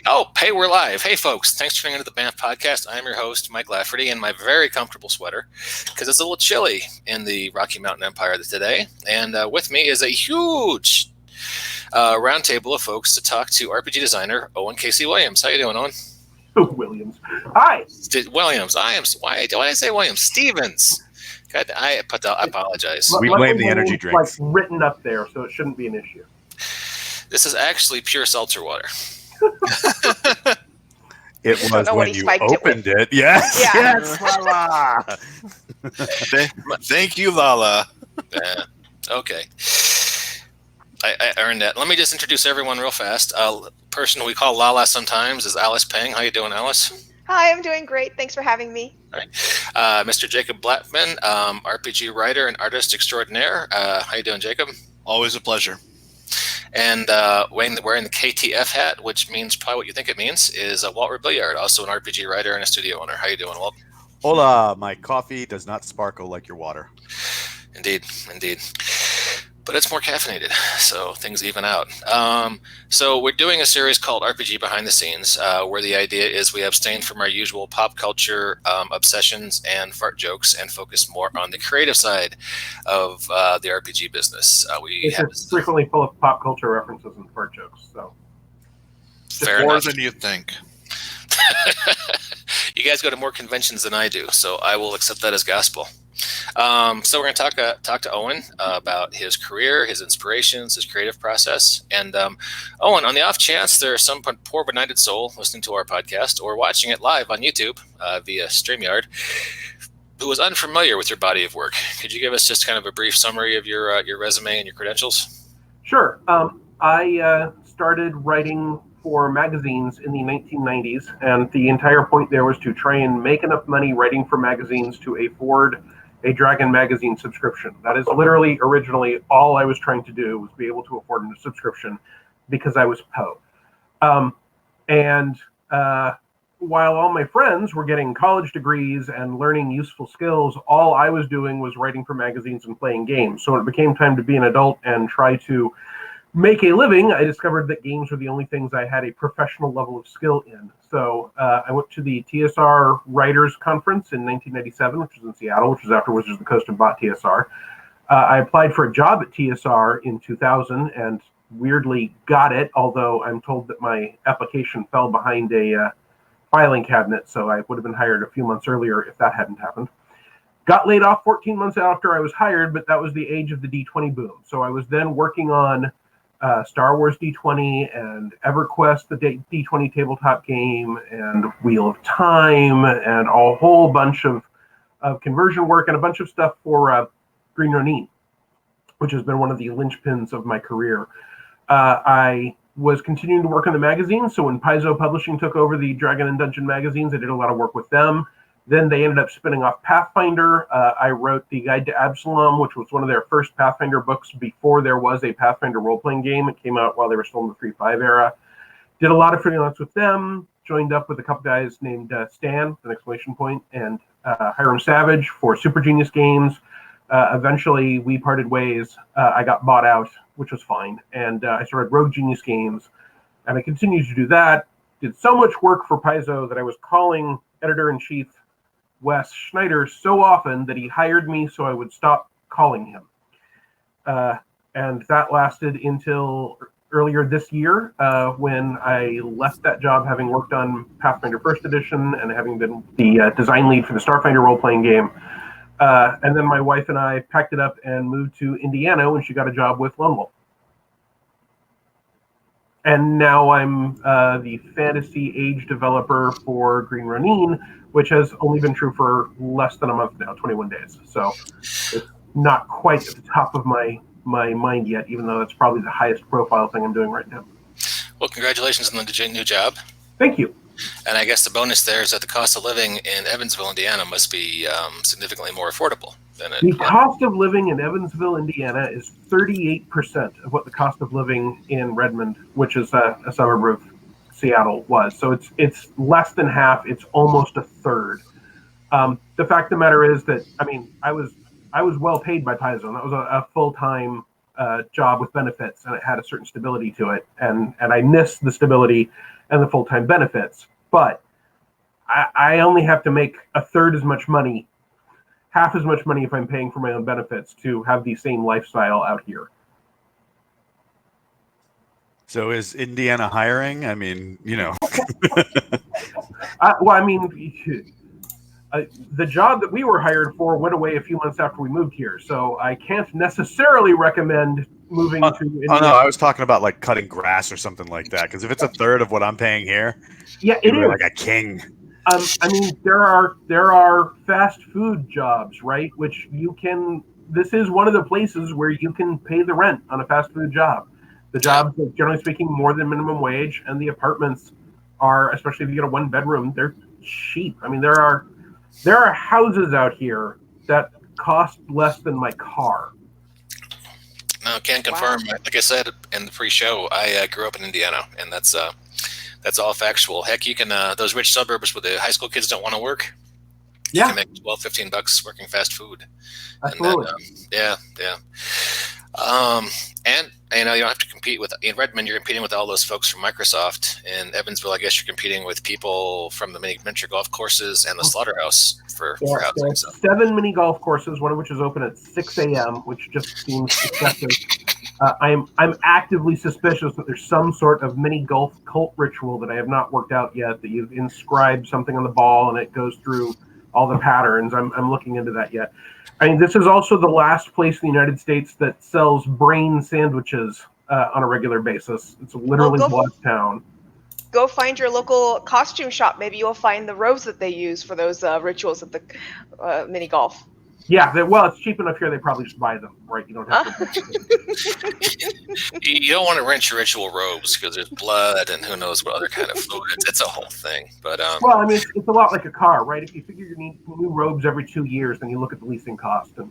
Oh, hey, we're live. Hey, folks. Thanks for tuning into the BAMF podcast. I'm your host, Mike Lafferty, in my very comfortable sweater because it's a little chilly in the Rocky Mountain Empire today. And with me is a huge roundtable of folks to talk to RPG designer Owen Casey Williams. How you doing, Owen? Williams. Hi. Williams. Why did I say Williams? Stevens. God, I apologize. We blame the energy drinks. Like written up there, so it shouldn't be an issue. This is actually pure seltzer water. It was when you opened it. Yes. Yeah. Yes, Lala. Thank you, Lala. Okay. I earned that. Let me just introduce everyone real fast. Person we call Lala sometimes is Alice Peng. How you doing, Alice? Hi, I'm doing great. Thanks for having me. All right. Mr. Jacob Blackman, RPG writer and artist extraordinaire. How you doing, Jacob? Always a pleasure. And wearing the KTF hat, which means probably what you think it means, is Walt Rebillard, also an RPG writer and a studio owner. How you doing, Walt? Hola, my coffee does not sparkle like your water. Indeed. But it's more caffeinated, so things even out. So we're doing a series called RPG Behind the Scenes, where the idea is we abstain from our usual pop culture obsessions and fart jokes and focus more on the creative side of the RPG business. It's frequently full of pop culture references and fart jokes. So more than you think. You guys go to more conventions than I do, so I will accept that as gospel. So we're going to talk to Owen about his career, his inspirations, his creative process. And Owen, on the off chance there's some poor benighted soul listening to our podcast or watching it live on YouTube via StreamYard who is unfamiliar with your body of work, could you give us just kind of a brief summary of your resume and your credentials? Sure. I started writing for magazines in the 1990s, and the entire point there was to try and make enough money writing for magazines to afford a Dragon magazine subscription. That is literally originally all I was trying to do, was be able to afford a subscription because I was Poe. While all my friends were getting college degrees and learning useful skills, all I was doing was writing for magazines and playing games. So when it became time to be an adult and try to make a living, I discovered that games were the only things I had a professional level of skill in. So I went to the TSR Writers Conference in 1997, which was in Seattle, which was after Wizards of the Coast had bought TSR. I applied for a job at TSR in 2000 and weirdly got it, although I'm told that my application fell behind a filing cabinet, so I would have been hired a few months earlier if that hadn't happened. Got laid off 14 months after I was hired, but that was the age of the D20 boom. So I was then working on Star Wars D20 and EverQuest, the D20 tabletop game, and Wheel of Time, and a whole bunch of conversion work and a bunch of stuff for Green Ronin, which has been one of the linchpins of my career. I was continuing to work on the magazine, so when Paizo Publishing took over the Dragon and Dungeon magazines, I did a lot of work with them. Then they ended up spinning off Pathfinder. I wrote the Guide to Absalom, which was one of their first Pathfinder books before there was a Pathfinder role-playing game. It came out while they were still in the 3.5 era. Did a lot of freelance with them. Joined up with a couple guys named Stan, an exclamation point, and Hiram Savage for Super Genius Games. Eventually, we parted ways. I got bought out, which was fine. And I started Rogue Genius Games. And I continued to do that. Did so much work for Paizo that I was calling editor-in-chief Wes Schneider so often that he hired me so I would stop calling him. And that lasted until earlier this year when I left that job, having worked on Pathfinder First Edition and having been the design lead for the Starfinder role-playing game. And then my wife and I packed it up and moved to Indiana when she got a job with Lone Wolf. And now I'm the fantasy age developer for Green Ronin, which has only been true for less than a month now, 21 days. So it's not quite at the top of my mind yet, even though that's probably the highest profile thing I'm doing right now. Well, congratulations on the new job. Thank you. And I guess the bonus there is that the cost of living in Evansville, Indiana must be significantly more affordable than it. The cost of living in Evansville, Indiana is 38% of what the cost of living in Redmond, which is a suburb of Seattle, was. So it's less than half. It's almost a third. The fact of the matter is that, I mean, I was well paid by Paizo. That was a full-time job with benefits, and it had a certain stability to it, and I miss the stability and the full-time benefits. But I only have to make a third as much money, half as much money if I'm paying for my own benefits to have the same lifestyle out here. So is Indiana hiring? I mean, Well, I mean, the job that we were hired for went away a few months after we moved here, so I can't necessarily recommend moving to Indiana. Oh no, I was talking about like cutting grass or something like that. Because if it's a third of what I'm paying here, yeah, it is like a king. I mean, there are fast food jobs, right? Which you can. This is one of the places where you can pay the rent on a fast food job. The jobs, are, generally speaking, more than minimum wage, and the apartments are, especially if you get a one-bedroom, they're cheap. I mean, there are houses out here that cost less than my car. No, can confirm. Wow. Like I said in the pre-show, I grew up in Indiana, and that's all factual. Heck, you can those rich suburbs where the high school kids don't want to work. You can make $12-15 working fast food. Absolutely. And yeah. And you don't have to compete with in Redmond. You're competing with all those folks from Microsoft. In Evansville, I guess you're competing with people from the miniature golf courses and the slaughterhouse for housing. So. 7 mini golf courses, one of which is open at 6 a.m., which just seems excessive. I'm actively suspicious that there's some sort of mini golf cult ritual that I have not worked out yet. That you've inscribed something on the ball and it goes through all the patterns. I'm looking into that yet. I mean, this is also the last place in the United States that sells brain sandwiches on a regular basis. It's literally Town. Go find your local costume shop. Maybe you'll find the robes that they use for those rituals at the mini golf. Yeah, well, it's cheap enough here. They probably just buy them, right? You don't have to. You don't want to rent your ritual robes because there's blood and who knows what other kind of fluid. It's a whole thing. But well, I mean, it's a lot like a car, right? If you figure you need new robes every 2 years, then you look at the leasing cost. True.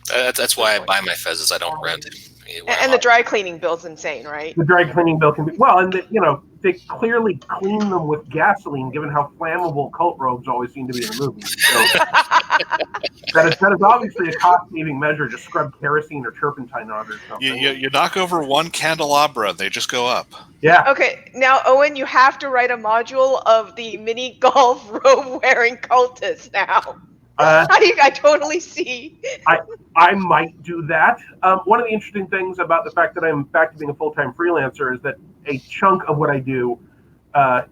That's why I buy my fezzes. I don't rent. And the dry cleaning bill's insane, right? The dry cleaning bill can be they clearly clean them with gasoline, given how flammable cult robes always seem to be in the movies. So that is obviously a cost-saving measure. Just scrub kerosene or turpentine on it or something. You knock over one candelabra, they just go up. Yeah. Okay, now Owen, you have to write a module of the mini golf robe wearing cultists now. I totally see. I might do that. One of the interesting things about the fact that I'm back to being a full-time freelancer is that a chunk of what I do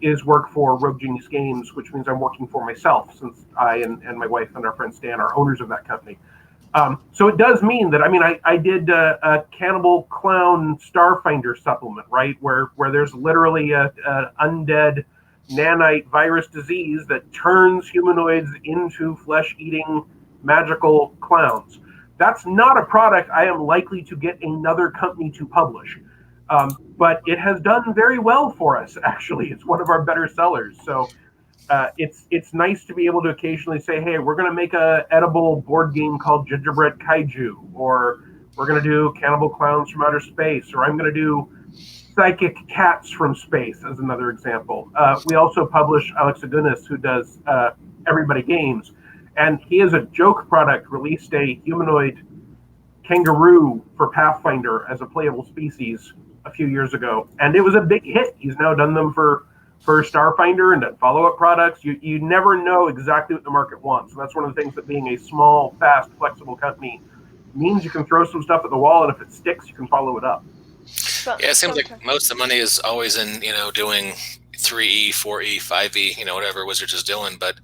is work for Rogue Genius Games, which means I'm working for myself, since I and my wife and our friend Stan are owners of that company. So it does mean that, I did a Cannibal Clown Starfinder supplement, right, where there's literally a undead nanite virus disease that turns humanoids into flesh-eating magical clowns. That's not a product I am likely to get another company to publish. But it has done very well for us, actually. It's one of our better sellers. So it's nice to be able to occasionally say, hey, we're going to make a edible board game called Gingerbread Kaiju, or we're going to do Cannibal Clowns from Outer Space, or I'm going to do Psychic Cats from Space, as another example. We also publish Alex Agunas, who does Everybody Games, and he has a joke product, released a humanoid kangaroo for Pathfinder as a playable species a few years ago, and it was a big hit. He's now done them for Starfinder and done follow-up products. You never know exactly what the market wants, and that's one of the things that being a small, fast, flexible company means. You can throw some stuff at the wall, and if it sticks, you can follow it up. Yeah, it seems like most of the money is always in, doing 3E, 4E, 5E, whatever Wizards is doing. But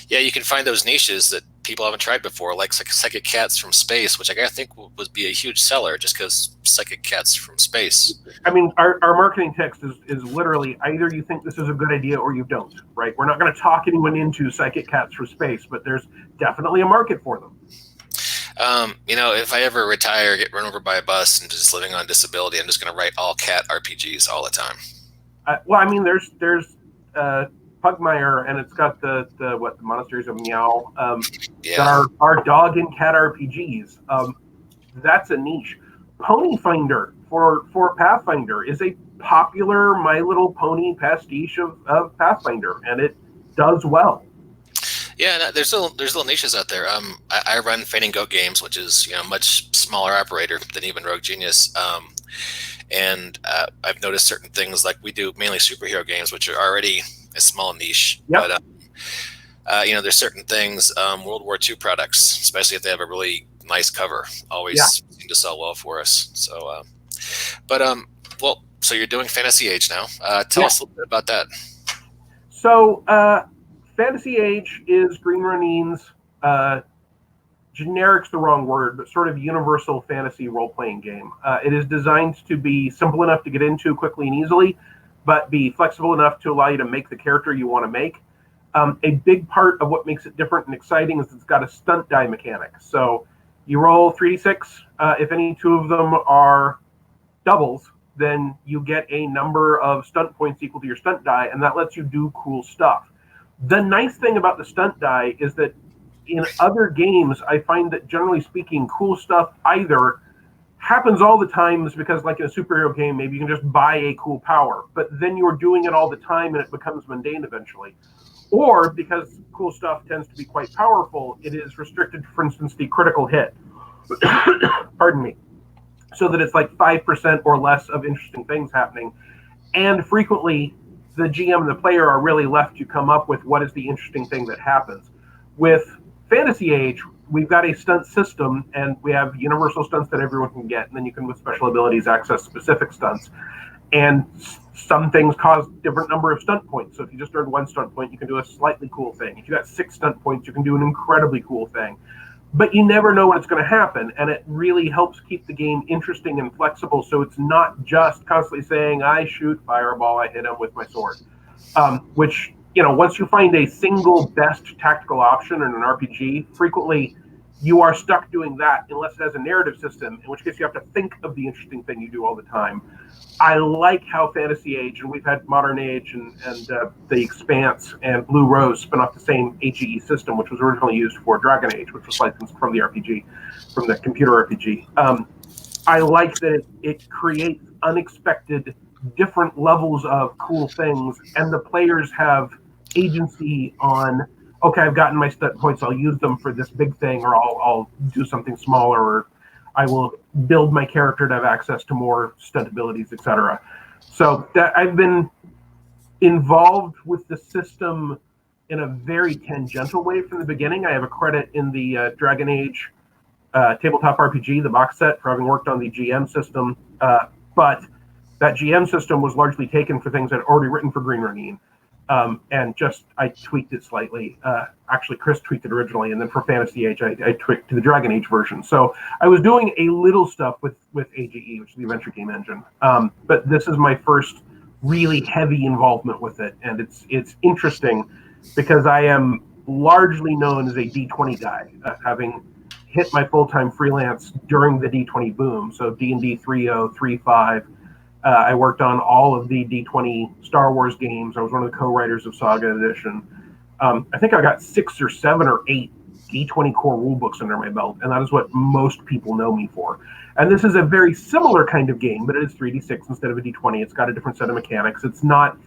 yeah, you can find those niches that people haven't tried before, like Psychic Cats from Space, which I think would be a huge seller just because Psychic Cats from Space. I mean, our marketing text is literally either you think this is a good idea or you don't, right? We're not going to talk anyone into Psychic Cats from Space, but there's definitely a market for them. If I ever retire, get run over by a bus, and just living on disability, I'm just going to write all cat RPGs all the time. There's Pugmire, and it's got the Monasteries of Meow. That are dog and cat RPGs. That's a niche. Pony Finder for Pathfinder is a popular My Little Pony pastiche of Pathfinder, and it does well. Yeah, there's little niches out there. I run Fainting Goat Games, which is much smaller operator than even Rogue Genius. And I've noticed certain things, like we do mainly superhero games, which are already a small niche. Yep. But there's certain things, World War II products, especially if they have a really nice cover, always seem to sell well for us. So, so you're doing Fantasy Age now. Tell us a little bit about that. So, Fantasy Age is Green Ronin's generic's the wrong word, but sort of universal fantasy role-playing game. It is designed to be simple enough to get into quickly and easily, but be flexible enough to allow you to make the character you want to make. A big part of what makes it different and exciting is it's got a stunt die mechanic. So you roll 3d6. If any two of them are doubles, then you get a number of stunt points equal to your stunt die, and that lets you do cool stuff. The nice thing about the stunt die is that in other games, I find that generally speaking, cool stuff either happens all the times because, like in a superhero game, maybe you can just buy a cool power, but then you're doing it all the time and it becomes mundane eventually. Or because cool stuff tends to be quite powerful, it is restricted, for instance, the critical hit. Pardon me. So that it's like 5% or less of interesting things happening. And frequently, the GM and the player are really left to come up with what is the interesting thing that happens. With Fantasy Age, we've got a stunt system, and we have universal stunts that everyone can get, and then you can, with special abilities, access specific stunts. And some things cause different number of stunt points. So if you just earned one stunt point, you can do a slightly cool thing. If you got 6 stunt points, you can do an incredibly cool thing. But you never know when it's going to happen, and it really helps keep the game interesting and flexible, so it's not just constantly saying, I shoot fireball, I hit him with my sword. Which, once you find a single best tactical option in an RPG, frequently you are stuck doing that unless it has a narrative system, in which case you have to think of the interesting thing you do all the time. I like how Fantasy Age, and we've had Modern Age and The Expanse and Blue Rose spin off the same HEE system, which was originally used for Dragon Age, which was licensed from the RPG, from the computer RPG. I like that it creates unexpected, different levels of cool things, and the players have agency on, okay, I've gotten my stunt points, I'll use them for this big thing, or I'll do something smaller, or I will build my character to have access to more stunt abilities, etc. So that I've been involved with the system in a very tangential way from the beginning. I have a credit in the Dragon Age tabletop RPG, the box set, for having worked on the GM system. But that GM system was largely taken for things I'd already written for Green Ronin. And just I tweaked it slightly. Actually, Chris tweaked it originally, and then for Fantasy Age, I tweaked to the Dragon Age version. So I was doing a little stuff with AGE, which is the adventure game engine. But this is my first really heavy involvement with it, and it's interesting because I am largely known as a D20 guy, having hit my full-time freelance during the D20 boom. So D&D 3.0, 3.5. I worked on all of the D20 Star Wars games. I was one of the co-writers of Saga Edition. I think I got 6 or 7 or 8 D20 core rulebooks under my belt, and that is what most people know me for. And this is a very similar kind of game, but it is 3D6 instead of a D20. It's got a different set of mechanics. It's not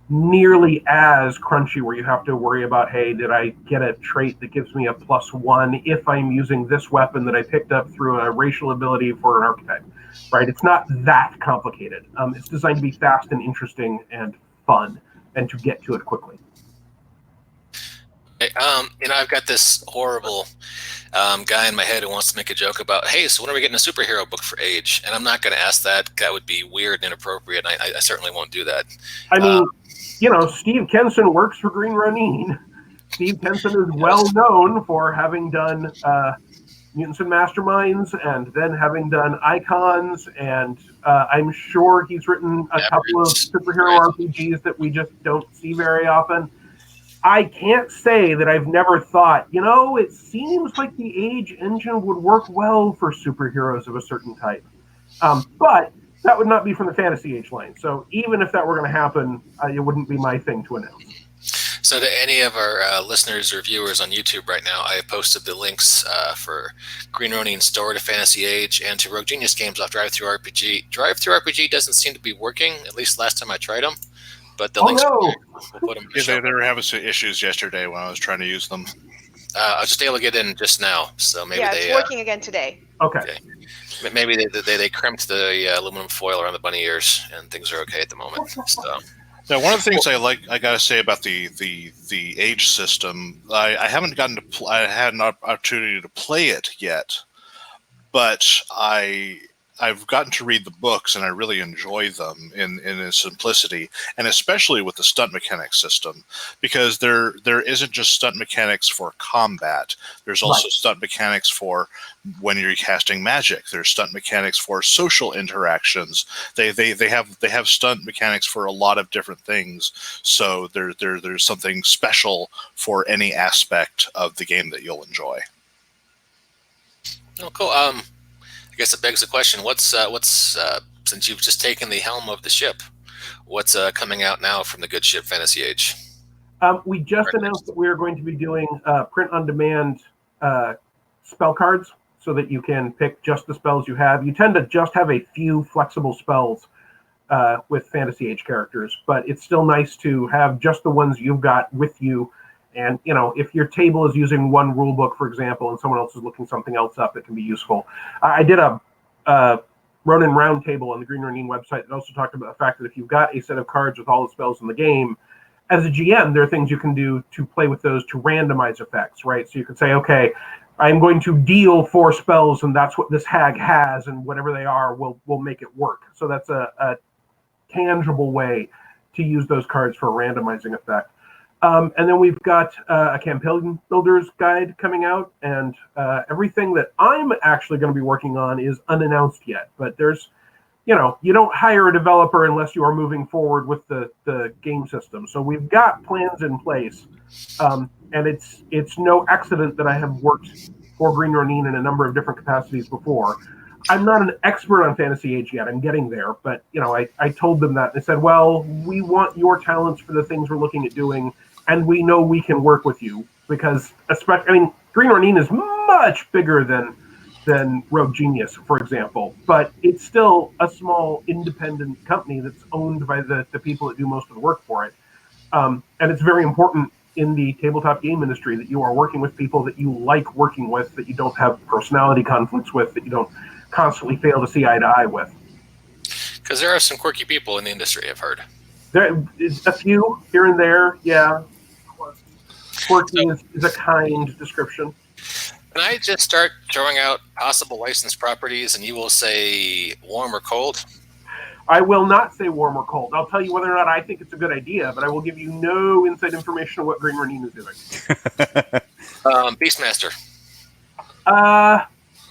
nearly as crunchy where you have to worry about, hey, did I get a trait that gives me a +1 if I'm using this weapon that I picked up through a racial ability for an archetype, right? It's not that complicated. It's designed to be fast and interesting and fun and to get to it quickly. I've got this horrible guy in my head who wants to make a joke about, hey, so when are we getting a superhero book for Age? And I'm not going to ask that. That would be weird and inappropriate. I certainly won't do that. I mean, Steve Kenson works for Green Ronin. Steve Kenson is well known for having done Mutants and Masterminds and then having done Icons, and I'm sure he's written a couple of superhero RPGs that we just don't see very often. I can't say that I've never thought, it seems like the Age engine would work well for superheroes of a certain type. But that would not be from the Fantasy Age line. So even if that were going to happen, it wouldn't be my thing to announce. So to any of our listeners or viewers on YouTube right now, I have posted the links for Green Ronin's store to Fantasy Age and to Rogue Genius games off Drive-Thru RPG. Drive-Thru RPG doesn't seem to be working, at least last time I tried them. But the links We'll put them they were having some issues yesterday when I was trying to use them. I was just able to get in just now, so maybe Yeah, it's working again today. Okay. Maybe they crimped the aluminum foil around the bunny ears, and things are okay at the moment. So. Now, one of the things I gotta say about the age system, I haven't gotten to I had an opportunity to play it yet, but I've gotten to read the books and I really enjoy them in its simplicity, and especially with the stunt mechanics system, because there isn't just stunt mechanics for combat. There's also stunt mechanics for when you're casting magic. There's stunt mechanics for social interactions. They have stunt mechanics for a lot of different things. So there's something special for any aspect of the game that you'll enjoy. Oh, cool. I guess it begs the question: what's since you've just taken the helm of the ship, what's coming out now from the good ship Fantasy Age? We just announced that we are going to be doing print-on-demand spell cards, so that you can pick just the spells you have. You tend to just have a few flexible spells with Fantasy Age characters, but it's still nice to have just the ones you've got with you. And, if your table is using one rule book, for example, and someone else is looking something else up, it can be useful. I did a Ronin Roundtable on the Green Ronin website that also talked about the fact that if you've got a set of cards with all the spells in the game, as a GM, there are things you can do to play with those to randomize effects, right? So you could say, okay, I'm going to deal 4 spells, and that's what this hag has, and whatever they are, we'll make it work. So that's a tangible way to use those cards for a randomizing effect. And then we've got a campaign builder's guide coming out, and everything that I'm actually going to be working on is unannounced yet. But there's, you don't hire a developer unless you are moving forward with the game system. So we've got plans in place, and it's no accident that I have worked for Green Ronin in a number of different capacities before. I'm not an expert on Fantasy Age yet. I'm getting there, but I told them that. They said, well, we want your talents for the things we're looking at doing, and we know we can work with you because, Green Ronin is much bigger than Rogue Genius, for example, but it's still a small independent company that's owned by the people that do most of the work for it. And it's very important in the tabletop game industry that you are working with people that you like working with, that you don't have personality conflicts with, that you don't constantly fail to see eye to eye with. Because there are some quirky people in the industry, I've heard. There is a few here and there, yeah. Quirky is a kind description. Can I just start throwing out possible licensed properties, and you will say warm or cold? I will not say warm or cold. I'll tell you whether or not I think it's a good idea, but I will give you no inside information on what Green Ronin is doing. Beastmaster.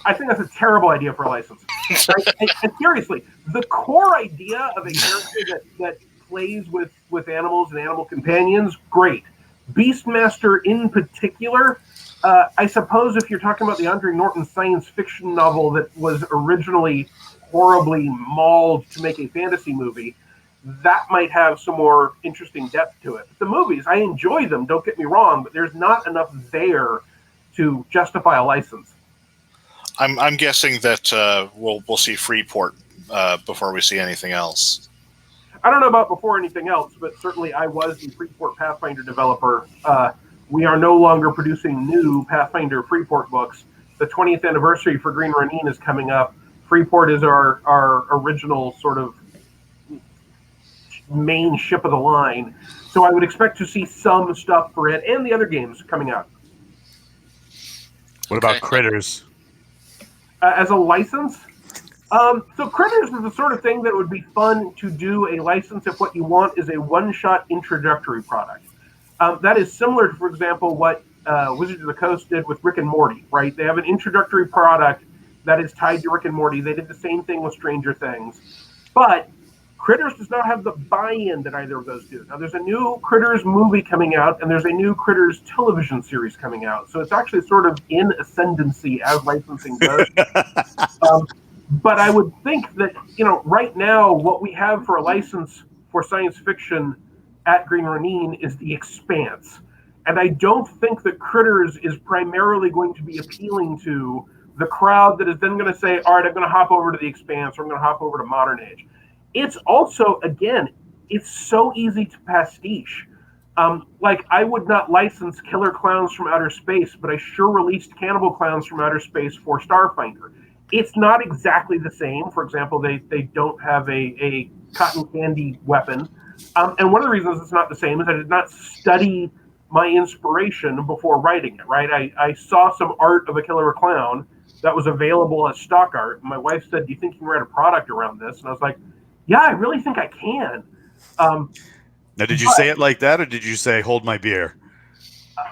I think that's a terrible idea for a license. And seriously, the core idea of a character that plays with animals and animal companions, great. Beastmaster in particular, I suppose if you're talking about the Andre Norton science fiction novel that was originally horribly mauled to make a fantasy movie, that might have some more interesting depth to it. The movies, I enjoy them, don't get me wrong, but there's not enough there to justify a license. I'm guessing that we'll see Freeport before we see anything else. I don't know about before anything else, but certainly I was the Freeport Pathfinder developer. We are no longer producing new Pathfinder Freeport books. The 20th anniversary for Green Ronin is coming up. Freeport is our original sort of main ship of the line. So I would expect to see some stuff for it and the other games coming out. What about Critters? As a license? So Critters is the sort of thing that would be fun to do a license if what you want is a one-shot introductory product. That is similar to, for example, what Wizards of the Coast did with Rick and Morty, right? They have an introductory product that is tied to Rick and Morty. They did the same thing with Stranger Things. But Critters does not have the buy-in that either of those do. Now, there's a new Critters movie coming out, and there's a new Critters television series coming out. So it's actually sort of in ascendancy as licensing goes. But I would think that, right now, what we have for a license for science fiction at Green Ronin is The Expanse. And I don't think that Critters is primarily going to be appealing to the crowd that is then going to say, all right, I'm going to hop over to The Expanse, or I'm going to hop over to Modern Age. It's also, again, it's so easy to pastiche. Like, I would not license Killer Clowns from Outer Space, but I sure released Cannibal Clowns from Outer Space for Starfinder. It's not exactly the same. For example, they don't have a cotton candy weapon. And one of the reasons it's not the same is I did not study my inspiration before writing it, right? I saw some art of a killer clown that was available as stock art. My wife said, "Do you think you can write a product around this?" And I was like, "Yeah, I really think I can." Now, did you say it like that, or did you say "hold my beer"?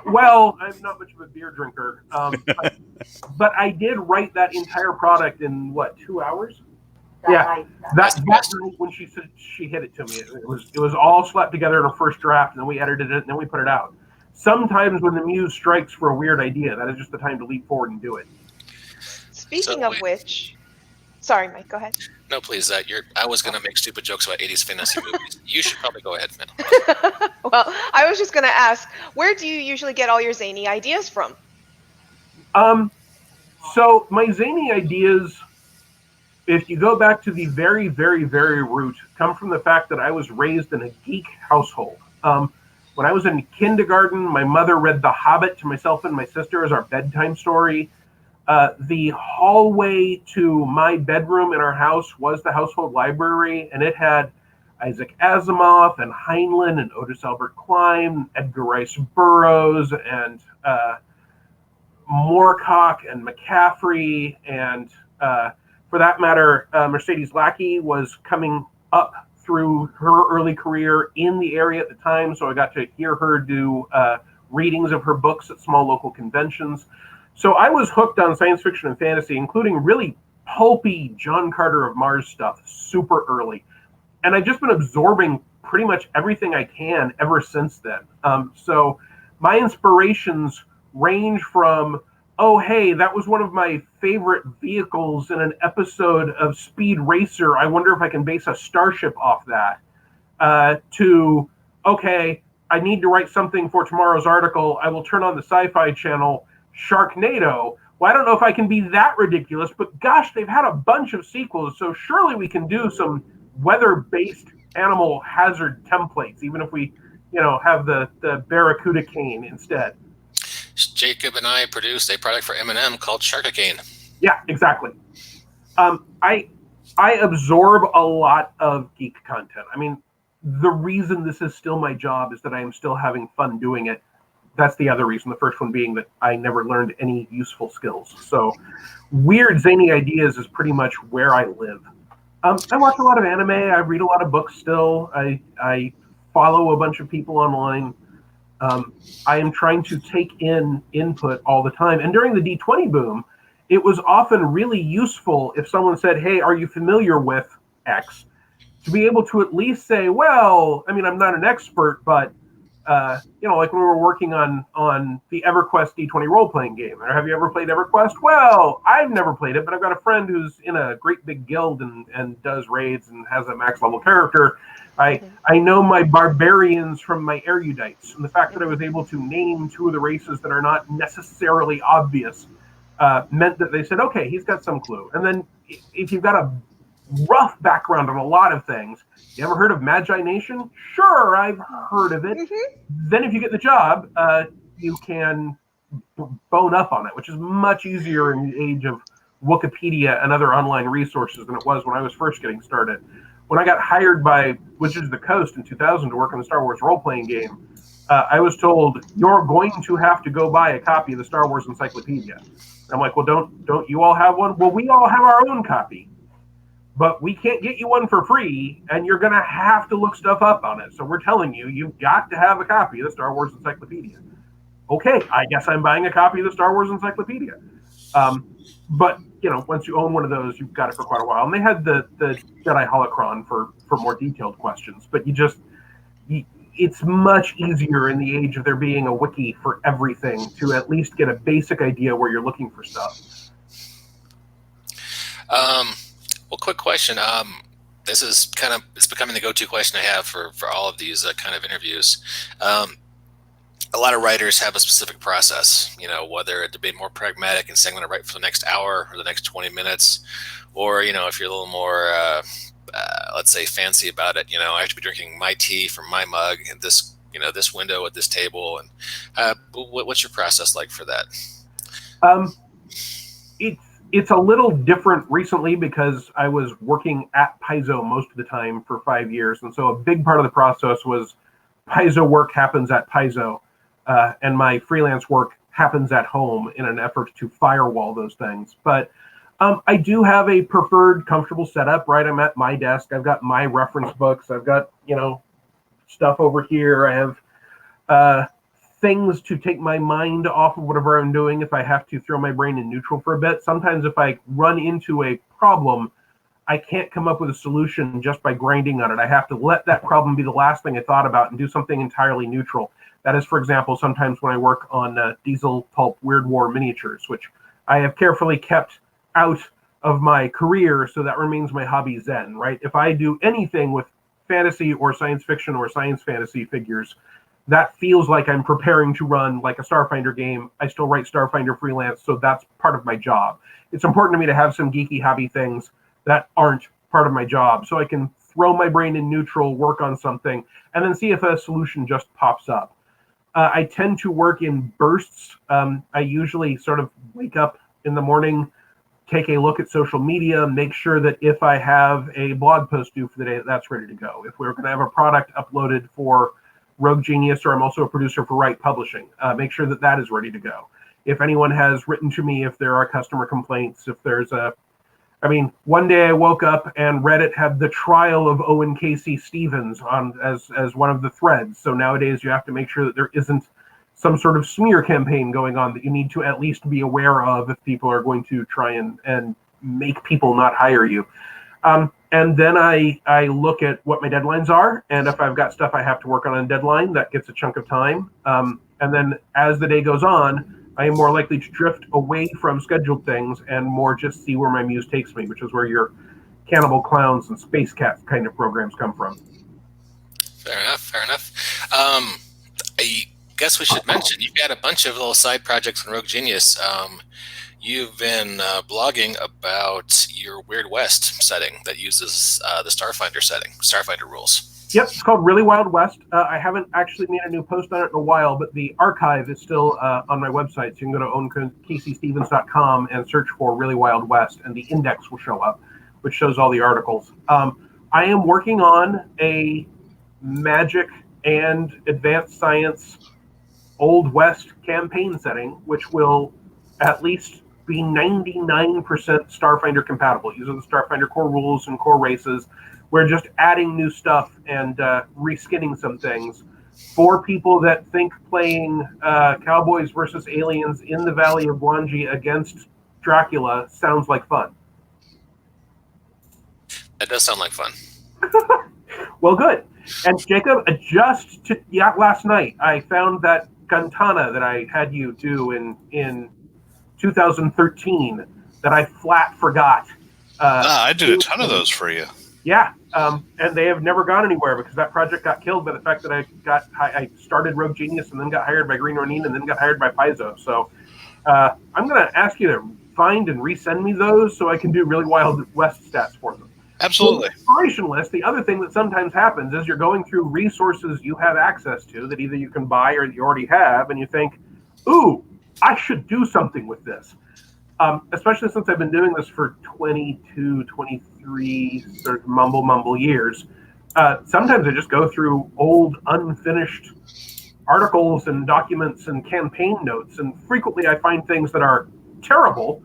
Well, I'm not much of a beer drinker, but I did write that entire product in what, 2 hours? That night when she said she hit it to me, it was all slapped together in a first draft, and then we edited it, and then we put it out. Sometimes when the muse strikes for a weird idea, that is just the time to leap forward and do it. Speaking of which, sorry, Mike, go ahead. No, please. I was going to make stupid jokes about 80s fantasy movies. You should probably go ahead, man. Well, I was just going to ask, where do you usually get all your zany ideas from? So my zany ideas, if you go back to the very, very, very root, come from the fact that I was raised in a geek household. When I was in kindergarten, my mother read The Hobbit to myself and my sister as our bedtime story. The hallway to my bedroom in our house was the household library, and it had Isaac Asimov and Heinlein and Otis Albert Klein, Edgar Rice Burroughs, and Moorcock and McCaffrey, and for that matter, Mercedes Lackey was coming up through her early career in the area at the time, so I got to hear her do readings of her books at small local conventions. So I was hooked on science fiction and fantasy, including really pulpy John Carter of Mars stuff super early. And I've just been absorbing pretty much everything I can ever since then. So my inspirations range from, oh, hey, that was one of my favorite vehicles in an episode of Speed Racer. I wonder if I can base a starship off that. To, okay, I need to write something for tomorrow's article. I will turn on the Sci-Fi Channel, Sharknado. Well, I don't know if I can be that ridiculous, but gosh, they've had a bunch of sequels, so surely we can do some weather-based animal hazard templates, even if we, have the Barracuda cane instead. Jacob and I produced a product for M&M called Sharkacane. Yeah, exactly. I absorb a lot of geek content. I mean, the reason this is still my job is that I am still having fun doing it. That's the other reason. The first one being that I never learned any useful skills. So weird, zany ideas is pretty much where I live. I watch a lot of anime. I read a lot of books still. I follow a bunch of people online. I am trying to take in input all the time. And during the D20 boom, it was often really useful if someone said, hey, are you familiar with X? To be able to at least say, well, I mean, I'm not an expert, but like when we were working on the EverQuest D20 role-playing game. Or have you ever played EverQuest? Well, I've never played it, but I've got a friend who's in a great big guild and does raids and has a max-level character. I know my barbarians from my erudites, and the fact that I was able to name two of the races that are not necessarily obvious meant that they said, okay, he's got some clue. And then if you've got a rough background on a lot of things. You ever heard of Magi Nation? Sure, I've heard of it. Mm-hmm. Then if you get the job, you can bone up on it, which is much easier in the age of Wikipedia and other online resources than it was when I was first getting started. When I got hired by Wizards of the Coast in 2000 to work on the Star Wars role-playing game, I was told, you're going to have to go buy a copy of the Star Wars Encyclopedia. I'm like, well, don't you all have one? Well, we all have our own copy. But we can't get you one for free, and you're going to have to look stuff up on it. So we're telling you, you've got to have a copy of the Star Wars Encyclopedia. Okay, I guess I'm buying a copy of the Star Wars Encyclopedia. But, once you own one of those, you've got it for quite a while. And they had the Jedi Holocron for more detailed questions. But it's much easier in the age of there being a wiki for everything to at least get a basic idea where you're looking for stuff. Well, quick question. This is it's becoming the go-to question I have for all of these kind of interviews. A lot of writers have a specific process, whether it be more pragmatic and saying I'm going to write for the next hour or the next 20 minutes, or, if you're a little more, let's say, fancy about it, I have to be drinking my tea from my mug at this this window at this table, and what's your process like for that? It's a little different recently because I was working at Paizo most of the time for 5 years, and so a big part of the process was Paizo work happens at Paizo, and my freelance work happens at home in an effort to firewall those things. But I do have a preferred, comfortable setup, right? I'm at my desk. I've got my reference books. I've got, stuff over here. I have things to take my mind off of whatever I'm doing if I have to throw my brain in neutral for a bit. Sometimes if I run into a problem, I can't come up with a solution just by grinding on it. I have to let that problem be the last thing I thought about and do something entirely neutral. That is, for example, sometimes when I work on Diesel Pulp Weird War miniatures, which I have carefully kept out of my career, so that remains my hobby zen, right? If I do anything with fantasy or science fiction or science fantasy figures, that feels like I'm preparing to run like a Starfinder game. I still write Starfinder freelance, so that's part of my job. It's important to me to have some geeky hobby things that aren't part of my job, so I can throw my brain in neutral, work on something, and then see if a solution just pops up. I tend to work in bursts. I usually sort of wake up in the morning, take a look at social media, make sure that if I have a blog post due for the day, that's ready to go. If we're going to have a product uploaded for Rogue Genius, or I'm also a producer for Write Publishing, make sure that that is ready to go. If anyone has written to me, if there are customer complaints, if there's one day I woke up and Reddit had the trial of Owen Casey Stevens on as one of the threads. So nowadays you have to make sure that there isn't some sort of smear campaign going on that you need to at least be aware of if people are going to try and make people not hire you. And then I look at what my deadlines are, and if I've got stuff I have to work on deadline, that gets a chunk of time. And then as the day goes on, I am more likely to drift away from scheduled things and more just see where my muse takes me, which is where your Cannibal Clowns and Space Cats kind of programs come from. Fair enough. I guess we should mention you've got a bunch of little side projects in Rogue Genius. You've been blogging about your Weird West setting that uses the Starfinder rules. Yep, it's called Really Wild West. I haven't actually made a new post on it in a while, but the archive is still on my website. So you can go to owencasey-stevens.com and search for Really Wild West, and the index will show up, which shows all the articles. I am working on a magic and advanced science Old West campaign setting, which will at least be 99% Starfinder compatible, using the Starfinder core rules and core races. We're just adding new stuff and reskinning some things for people that think playing cowboys versus aliens in the Valley of Blangi against Dracula sounds like fun. That does sound like fun. Well, good. And Jacob, last night, I found that Gantana that I had you do in 2013 that I flat forgot. I did a ton of those for you. Yeah, and they have never gone anywhere because that project got killed by the fact that I started Rogue Genius and then got hired by Green Ronin and then got hired by Paizo. So I'm going to ask you to find and resend me those so I can do Really Wild West stats for them. Absolutely. So the inspiration list, the other thing that sometimes happens is you're going through resources you have access to that either you can buy or you already have, and you think, ooh, I should do something with this. Especially since I've been doing this for 22, 23 sort of mumble years. Sometimes I just go through old, unfinished articles and documents and campaign notes, and frequently I find things that are terrible,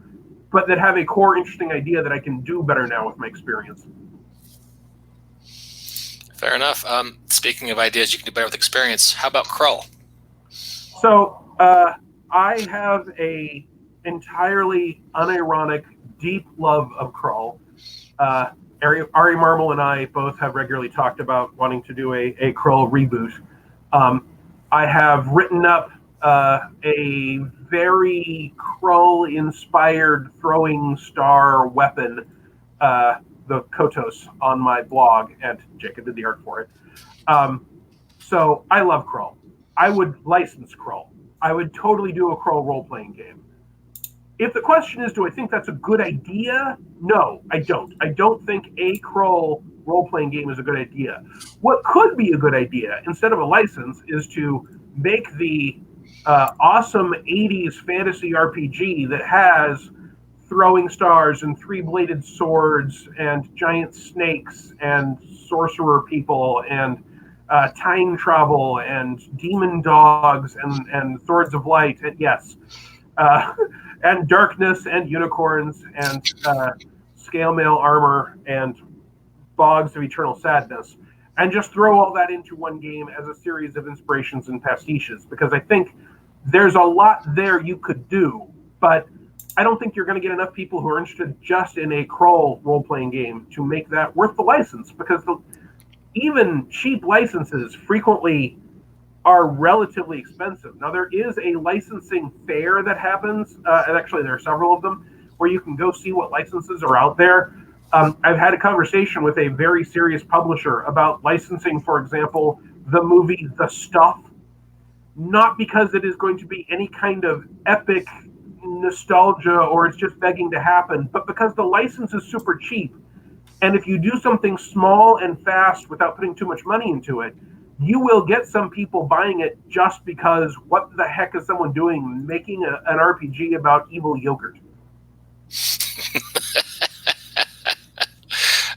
but that have a core interesting idea that I can do better now with my experience. Fair enough. Speaking of ideas you can do better with experience, how about Krull? So I have a entirely unironic, deep love of Krull. Ari Marmel and I both have regularly talked about wanting to do a Krull reboot. I have written up a very Krull-inspired throwing star weapon, the Kotos, on my blog, and Jacob did the art for it. So I love Krull. I would license Krull. I would totally do a Krull role-playing game. If the question is, do I think that's a good idea? No, I don't. I don't think a Krull role-playing game is a good idea. What could be a good idea, instead of a license, is to make the awesome 80s fantasy RPG that has throwing stars and three-bladed swords and giant snakes and sorcerer people and time travel and demon dogs and swords of light, and yes, and darkness and unicorns and scale mail armor and bogs of eternal sadness, and just throw all that into one game as a series of inspirations and pastiches, because I think there's a lot there you could do, but I don't think you're going to get enough people who are interested just in a crawl role-playing game to make that worth the license, because even cheap licenses frequently are relatively expensive. Now, there is a licensing fair that happens, and actually there are several of them, where you can go see what licenses are out there. I've had a conversation with a very serious publisher about licensing, for example, the movie The Stuff, not because it is going to be any kind of epic nostalgia or it's just begging to happen, but because the license is super cheap. And if you do something small and fast without putting too much money into it, you will get some people buying it just because what the heck is someone doing making an RPG about evil yogurt?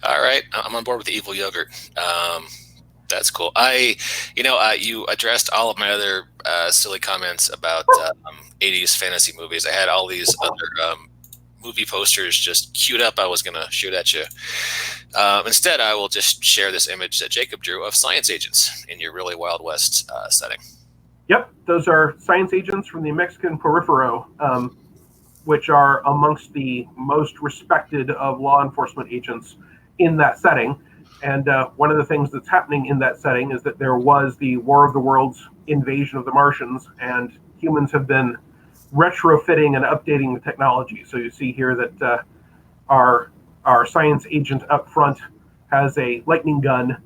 All right, I'm on board with the evil yogurt. That's cool. You addressed all of my other silly comments about 80s fantasy movies. I had all these other movie posters just queued up. I was going to shoot at you. Instead, I will just share this image that Jacob drew of science agents in your really Wild West setting. Yep, those are science agents from the Mexican Peripheral, which are amongst the most respected of law enforcement agents in that setting. And one of the things that's happening in that setting is that there was the War of the Worlds invasion of the Martians, and humans have been retrofitting and updating the technology. So you see here that our science agent up front has a lightning gun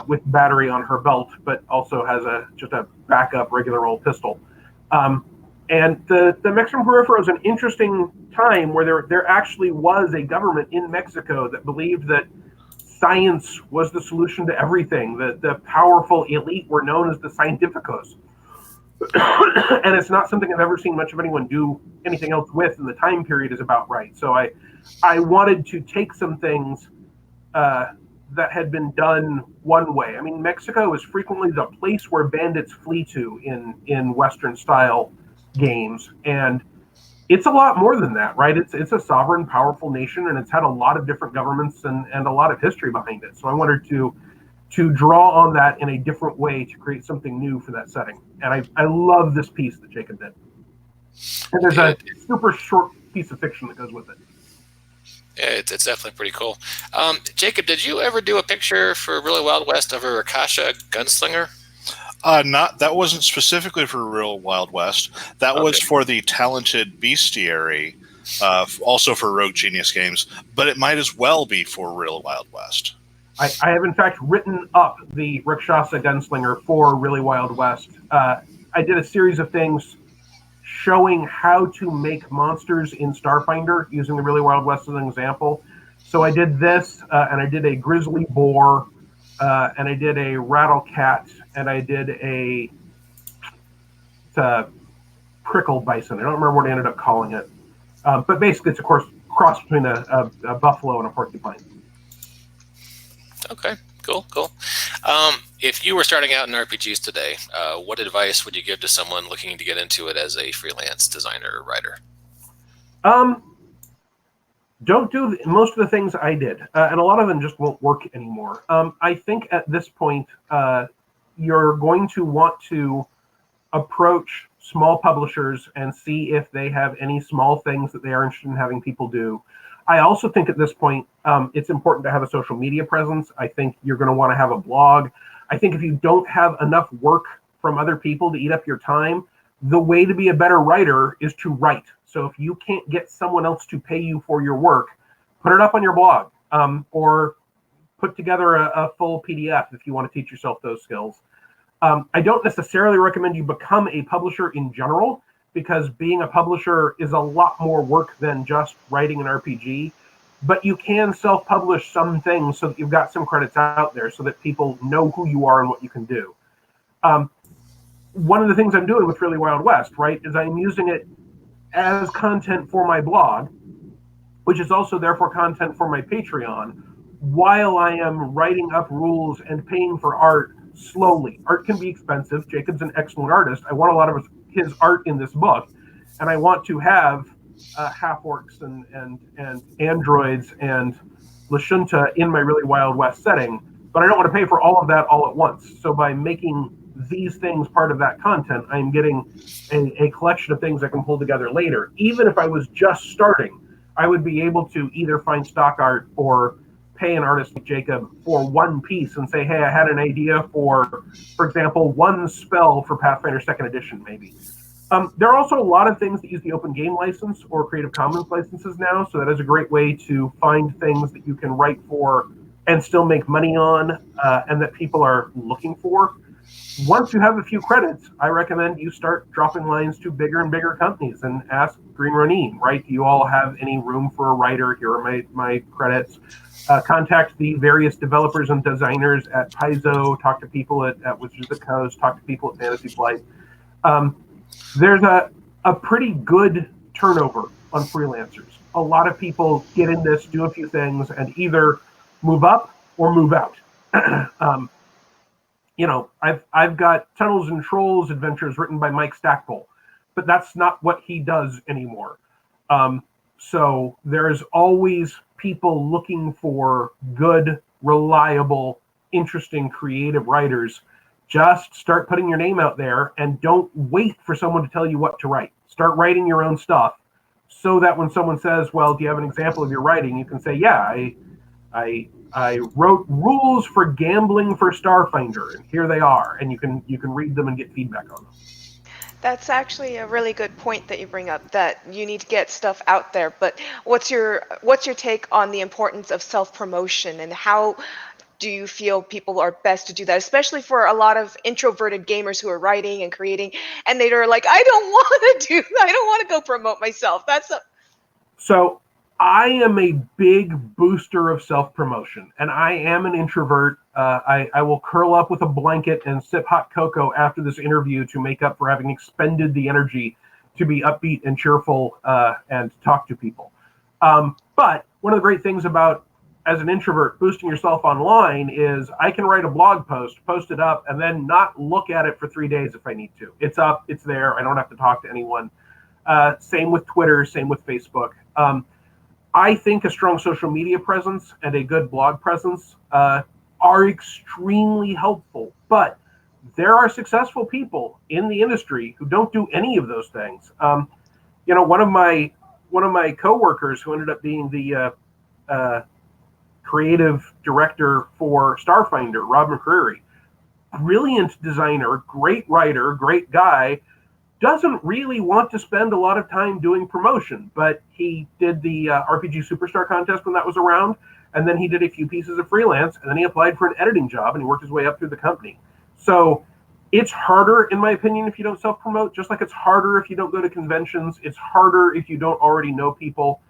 with battery on her belt, but also has just a backup regular old pistol. And the Mexican Peripheral is an interesting time where there actually was a government in Mexico that believed that science was the solution to everything. The powerful elite were known as the scientificos. And it's not something I've ever seen much of anyone do anything else with, and the time period is about right. So I wanted to take some things that had been done one way. I mean, Mexico is frequently the place where bandits flee to in Western style games, and it's a lot more than that, right? It's a sovereign, powerful nation, and it's had a lot of different governments and a lot of history behind it. So I wanted to draw on that in a different way to create something new for that setting. And I love this piece that Jacob did. And there's a super short piece of fiction that goes with it. Yeah, it's definitely pretty cool. Jacob, did you ever do a picture for Really Wild West of a Rakasha gunslinger? That wasn't specifically for Real Wild West. That was for the Talented Bestiary, also for Rogue Genius Games, but it might as well be for Real Wild West. I have in fact written up the Rakshasa gunslinger for Really Wild West. I did a series of things showing how to make monsters in Starfinder using the Really Wild West as an example. So I did this, and I did a grizzly boar, and I did a rattle cat, and I did a prickle bison. I don't remember what I ended up calling it. But basically it's, of course, cross between a buffalo and a porcupine. Okay, cool. If you were starting out in RPGs today, what advice would you give to someone looking to get into it as a freelance designer or writer? Don't do most of the things I did, and a lot of them just won't work anymore. I think at this point, you're going to want to approach small publishers and see if they have any small things that they are interested in having people do. I also think at this point, it's important to have a social media presence. I think you're going to want to have a blog. I think if you don't have enough work from other people to eat up your time, the way to be a better writer is to write. So if you can't get someone else to pay you for your work, put it up on your blog, or put together a full PDF if you want to teach yourself those skills. I don't necessarily recommend you become a publisher in general, because being a publisher is a lot more work than just writing an RPG. but you can self-publish some things so that you've got some credits out there so that people know who you are and what you can do. One of the things I'm doing with Really Wild West, right, is I'm using it as content for my blog, which is also therefore content for my Patreon, while I am writing up rules and paying for art slowly. Art can be expensive. Jacob's an excellent artist. I want a lot of his art in this book, and I want to have half-orcs and androids and Lashunta in my Really Wild West setting, but I don't want to pay for all of that all at once. So by making these things part of that content, I'm getting a collection of things I can pull together later. Even if I was just starting, I would be able to either find stock art or pay an artist like Jacob for one piece and say, hey, I had an idea for example, one spell for Pathfinder 2nd Edition, maybe. There are also a lot of things that use the Open Game License or Creative Commons licenses now, so that is a great way to find things that you can write for and still make money on, and that people are looking for. Once you have a few credits, I recommend you start dropping lines to bigger and bigger companies and ask Green Ronin, right? Do you all have any room for a writer? Here are my credits. Contact the various developers and designers at Paizo, talk to people at Wizards of the Coast, talk to people at Fantasy Flight. There's a pretty good turnover on freelancers. A lot of people get in this, do a few things, and either move up or move out. I've got Tunnels and Trolls adventures written by Mike Stackpole, but that's not what he does anymore. So there's always people looking for good, reliable, interesting, creative writers. Just start putting your name out there and don't wait for someone to tell you what to write. Start writing your own stuff so that when someone says, well, do you have an example of your writing? You can say, yeah, I wrote rules for gambling for Starfinder, and here they are, and you can read them and get feedback on them. That's actually a really good point that you bring up, that you need to get stuff out there. But what's your take on the importance of self-promotion, and how do you feel people are best to do that, especially for a lot of introverted gamers who are writing and creating, and they're like, I don't want to go promote myself. So I am a big booster of self-promotion, and I am an introvert. I will curl up with a blanket and sip hot cocoa after this interview to make up for having expended the energy to be upbeat and cheerful and talk to people. But one of the great things about, as an introvert, boosting yourself online is I can write a blog post, post it up, and then not look at it for 3 days if I need to. It's up, it's there, I don't have to talk to anyone. Same with Twitter, same with Facebook. I think a strong social media presence and a good blog presence are extremely helpful, but there are successful people in the industry who don't do any of those things. One of my coworkers who ended up being the creative director for Starfinder, Rob McCreary, brilliant designer, great writer, great guy, doesn't really want to spend a lot of time doing promotion, but he did the RPG Superstar contest when that was around, and then he did a few pieces of freelance, and then he applied for an editing job, and he worked his way up through the company. So it's harder, in my opinion, if you don't self-promote, just like it's harder if you don't go to conventions. It's harder if you don't already know people.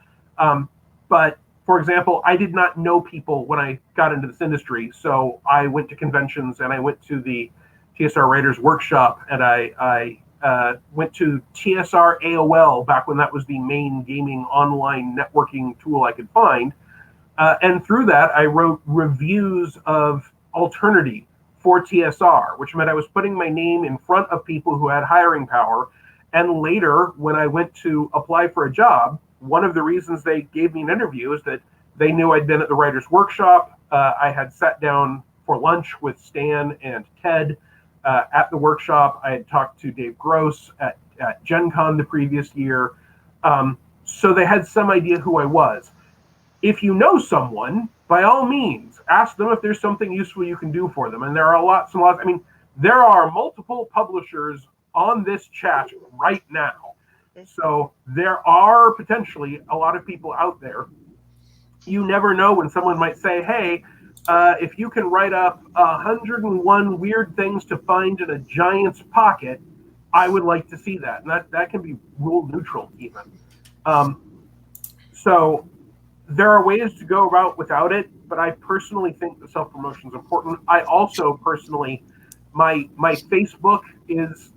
But, for example, I did not know people when I got into this industry, so I went to conventions, and I went to the TSR Writers Workshop, and I went to TSR AOL back when that was the main gaming online networking tool I could find. And through that, I wrote reviews of Alternity for TSR, which meant I was putting my name in front of people who had hiring power. And later, when I went to apply for a job, one of the reasons they gave me an interview is that they knew I'd been at the Writers Workshop. I had sat down for lunch with Stan and Ted at the workshop. I had talked to Dave Gross at Gen Con the previous year. So they had some idea who I was. If you know someone, by all means, ask them if there's something useful you can do for them. And there are lots and lots. I mean, there are multiple publishers on this chat right now. So there are potentially a lot of people out there. You never know when someone might say, hey, if you can write up 101 weird things to find in a giant's pocket, I would like to see that. And that can be rule neutral even. So there are ways to go about without it, but I personally think that self-promotion is important. I also personally, my Facebook is,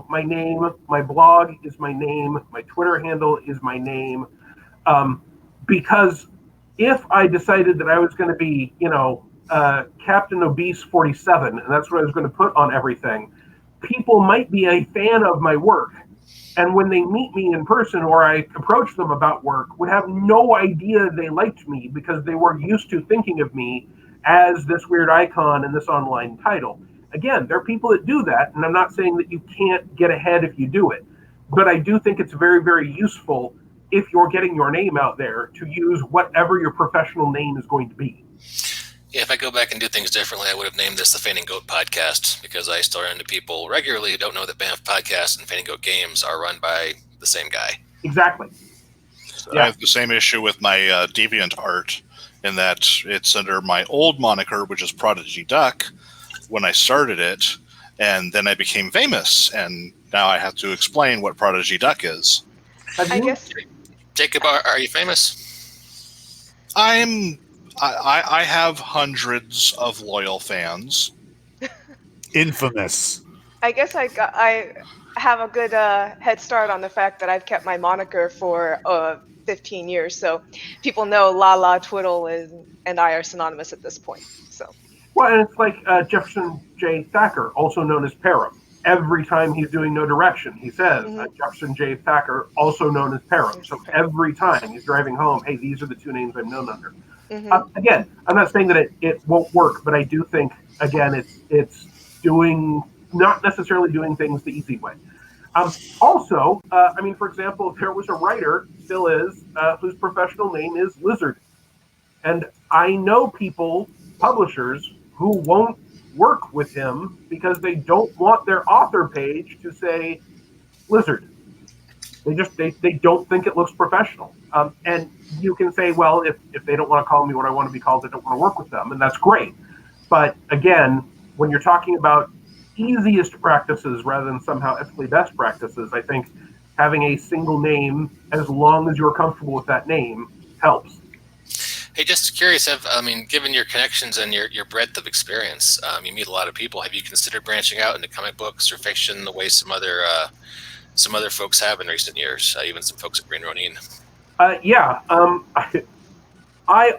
my name, my blog is my name, my Twitter handle is my name, because if I decided that I was going to be, Captain Obese 47, and that's what I was going to put on everything, people might be a fan of my work. And when they meet me in person or I approach them about work, would have no idea they liked me because they were used to thinking of me as this weird icon in this online title. Again, there are people that do that, and I'm not saying that you can't get ahead if you do it. But I do think it's very, very useful if you're getting your name out there to use whatever your professional name is going to be. Yeah, if I go back and do things differently, I would have named this the Fainting Goat Podcast, because I still run into people regularly who don't know that BAMF Podcast and Fainting Goat Games are run by the same guy. Exactly. So, I have the same issue with my Deviant art, in that it's under my old moniker, which is Prodigy Duck, when I started it, and then I became famous, and now I have to explain what Prodigy Duck is. I guess Jacob, are you famous? I have hundreds of loyal fans. Infamous. I guess I have a good head start on the fact that I've kept my moniker for 15 years, so people know La La Twiddle and I are synonymous at this point. So. Well, and it's like Jefferson J. Thacker, also known as Param. Every time he's doing No Direction, he says, Jefferson J. Thacker, also known as Param. So every time he's driving home, hey, these are the two names I'm known under. Again, I'm not saying that it won't work, but I do think, again, it's not necessarily doing things the easy way. Also, for example, there was a writer, still is, whose professional name is Lizard. And I know people, publishers, who won't work with him because they don't want their author page to say Lizard. They don't think it looks professional. And you can say, well, if they don't want to call me what I want to be called, they don't want to work with them, and that's great. But again, when you're talking about easiest practices rather than somehow ethically best practices, I think having a single name, as long as you're comfortable with that name, helps. Hey, just curious, given your connections and your breadth of experience, you meet a lot of people. Have you considered branching out into comic books or fiction the way some other folks have in recent years, even some folks at Green Ronin? I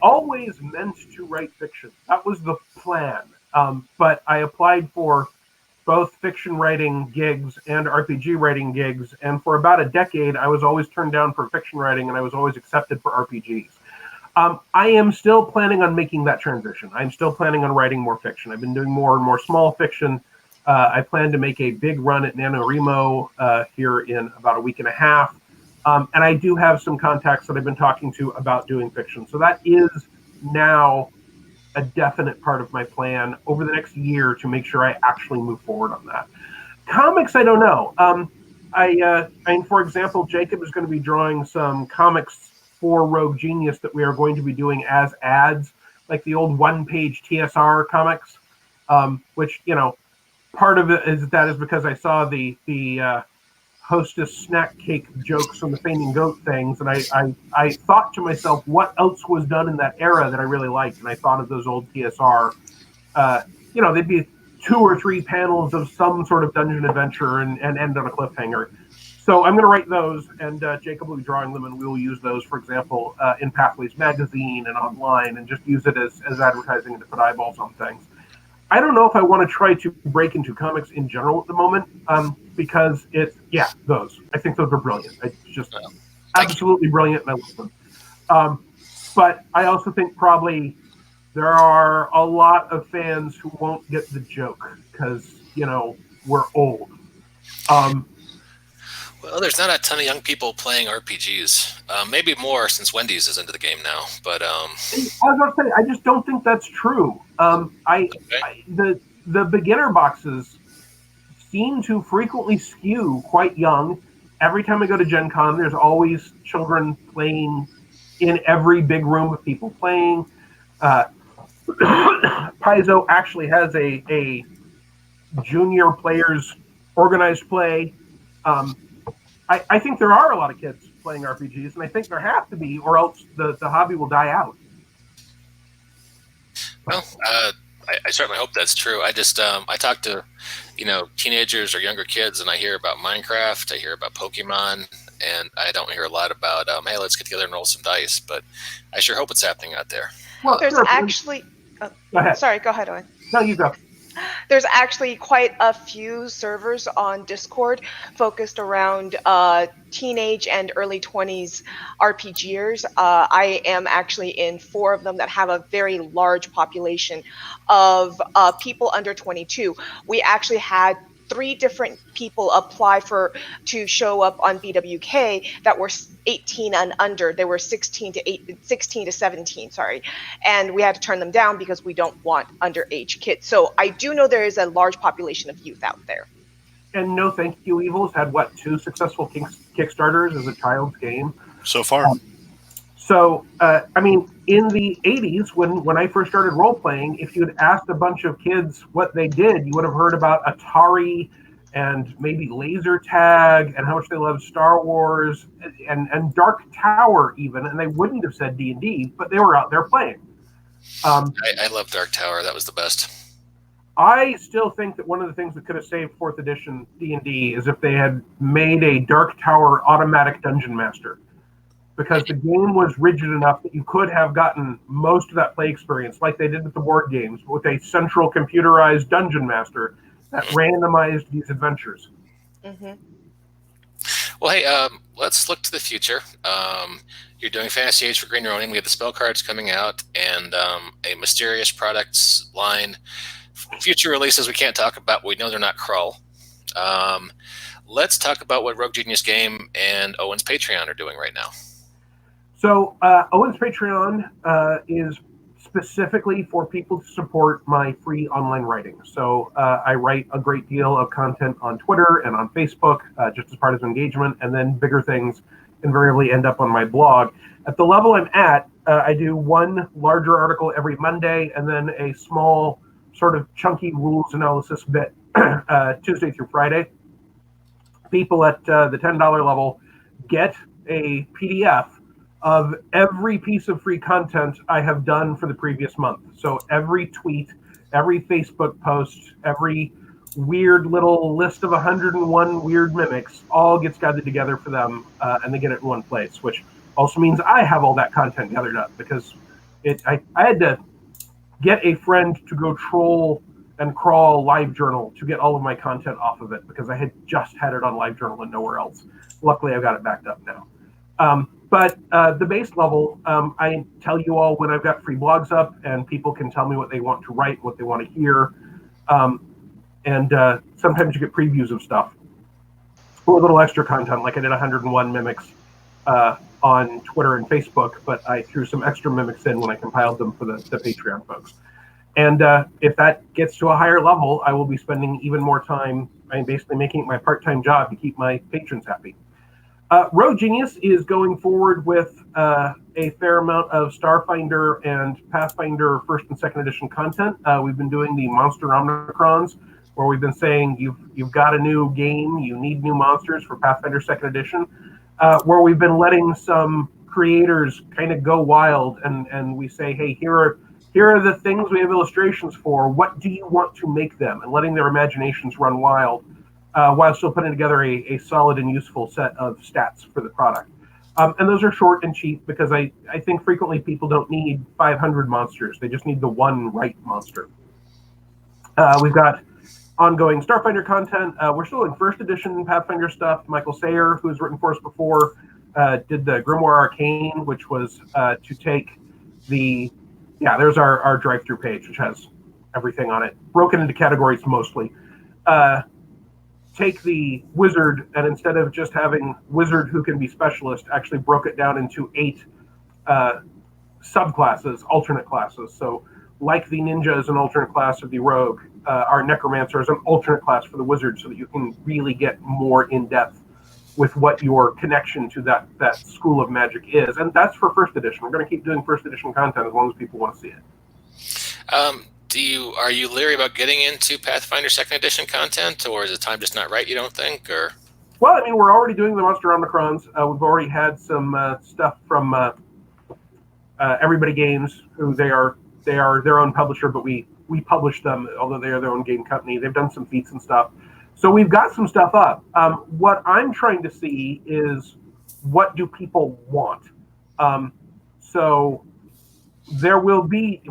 always meant to write fiction. That was the plan. But I applied for both fiction writing gigs and RPG writing gigs, and for about a decade, I was always turned down for fiction writing, and I was always accepted for RPGs. I am still planning on making that transition. I'm still planning on writing more fiction. I've been doing more and more small fiction. I plan to make a big run at NaNoWriMo here in about a week and a half. And I do have some contacts that I've been talking to about doing fiction. So that is now a definite part of my plan over the next year to make sure I actually move forward on that. Comics, I don't know. For example, Jacob is going to be drawing some comics for Rogue Genius that we are going to be doing as ads, like the old one-page TSR comics, which, part of it is because I saw the hostess snack cake jokes from the Fainting Goat things, and I thought to myself, what else was done in that era that I really liked? And I thought of those old TSR, they'd be 2 or 3 panels of some sort of dungeon adventure and end on a cliffhanger. So I'm going to write those, and Jacob will be drawing them, and we will use those, for example, in Pathways Magazine and online, and just use it as advertising and to put eyeballs on things. I don't know if I want to try to break into comics in general at the moment, because those. I think those are brilliant. It's just absolutely brilliant, and I love them. But I also think probably there are a lot of fans who won't get the joke because, we're old. Well, there's not a ton of young people playing RPGs. Maybe more since Wendy's is into the game now. But I was about to say, I just don't think that's true. The beginner boxes seem to frequently skew quite young. Every time I go to Gen Con, there's always children playing in every big room with people playing. Paizo actually has a junior players organized play. I think there are a lot of kids playing RPGs, and I think there have to be, or else the hobby will die out. Well, I certainly hope that's true. I just I talk to teenagers or younger kids, and I hear about Minecraft, I hear about Pokemon, and I don't hear a lot about hey, let's get together and roll some dice. But I sure hope it's happening out there. Well, There's sure, actually. go ahead. Sorry, go ahead, Owen. No, you go. There's actually quite a few servers on Discord focused around teenage and early 20s RPGers. I am actually in 4 of them that have a very large population of people under 22. We actually had 3 different people apply to show up on BWK that were 18 and under. They were 16 to 17, sorry. And we had to turn them down because we don't want underage kids. So I do know there is a large population of youth out there. And No Thank You Evil's had, 2 successful Kickstarters as a child's game? So far. So, I mean, in the 80s, when I first started role-playing, if you'd asked a bunch of kids what they did, you would have heard about Atari and maybe laser tag and how much they loved Star Wars and Dark Tower even, and they wouldn't have said D&D, but they were out there playing. I love Dark Tower. That was the best. I still think that one of the things that could have saved 4th edition D&D is if they had made a Dark Tower automatic dungeon master. Because the game was rigid enough that you could have gotten most of that play experience like they did with the board games, with a central computerized dungeon master that randomized these adventures. Mm-hmm. Well, hey, let's look to the future. You're doing Fantasy Age for Green Ronin. We have the spell cards coming out and a mysterious products line. Future releases we can't talk about. We know they're not Krull. Let's talk about what Rogue Genius Game and Owen's Patreon are doing right now. So Owen's Patreon is specifically for people to support my free online writing. So I write a great deal of content on Twitter and on Facebook, just as part of engagement, and then bigger things invariably end up on my blog. At the level I'm at, I do one larger article every Monday, and then a small sort of chunky rules analysis bit Tuesday through Friday. People at the $10 level get a PDF of every piece of free content I have done for the previous month. So every tweet, every Facebook post, every weird little list of 101 weird mimics all gets gathered together for them, and they get it in one place, which also means I have all that content gathered up because I had to get a friend to go troll and crawl LiveJournal to get all of my content off of it because I had just had it on LiveJournal and nowhere else. Luckily, I've got it backed up now. But the base level, I tell you all when I've got free blogs up and people can tell me what they want to write, what they want to hear. And sometimes you get previews of stuff or a little extra content, like I did 101 mimics on Twitter and Facebook, but I threw some extra mimics in when I compiled them for the Patreon folks. And if that gets to a higher level, I will be spending even more time. I'm basically making it my part-time job to keep my patrons happy. Rogue Genius is going forward with a fair amount of Starfinder and Pathfinder 1st and 2nd edition content. We've been doing the Monster Omnicrons, where we've been saying you've got a new game, you need new monsters for Pathfinder 2nd edition, where we've been letting some creators kind of go wild, and we say, hey, here are the things we have illustrations for. What do you want to make them? And letting their imaginations run wild. While still putting together a solid and useful set of stats for the product. And those are short and cheap because I think frequently people don't need 500 monsters. They just need the one right monster. We've got ongoing Starfinder content. We're still in 1st edition Pathfinder stuff. Michael Sayer, who's written for us before, did the Grimoire Arcane, which was to take there's our drive-through page, which has everything on it, broken into categories mostly. Take the wizard, and instead of just having wizard who can be specialist, actually broke it down into 8 subclasses, alternate classes. So like the ninja is an alternate class of the rogue, our necromancer is an alternate class for the wizard, so that you can really get more in depth with what your connection to that school of magic is. And that's for 1st edition. We're going to keep doing 1st edition content as long as people want to see it. Are you leery about getting into Pathfinder 2nd edition content, or is the time just not right, you don't think? Or Well, I mean, we're already doing the Monster Omicrons. We've already had some stuff from Everybody Games, who they are their own publisher, but we publish them, although they are their own game company. They've done some feats and stuff. So we've got some stuff up. What I'm trying to see is, what do people want? So there will be,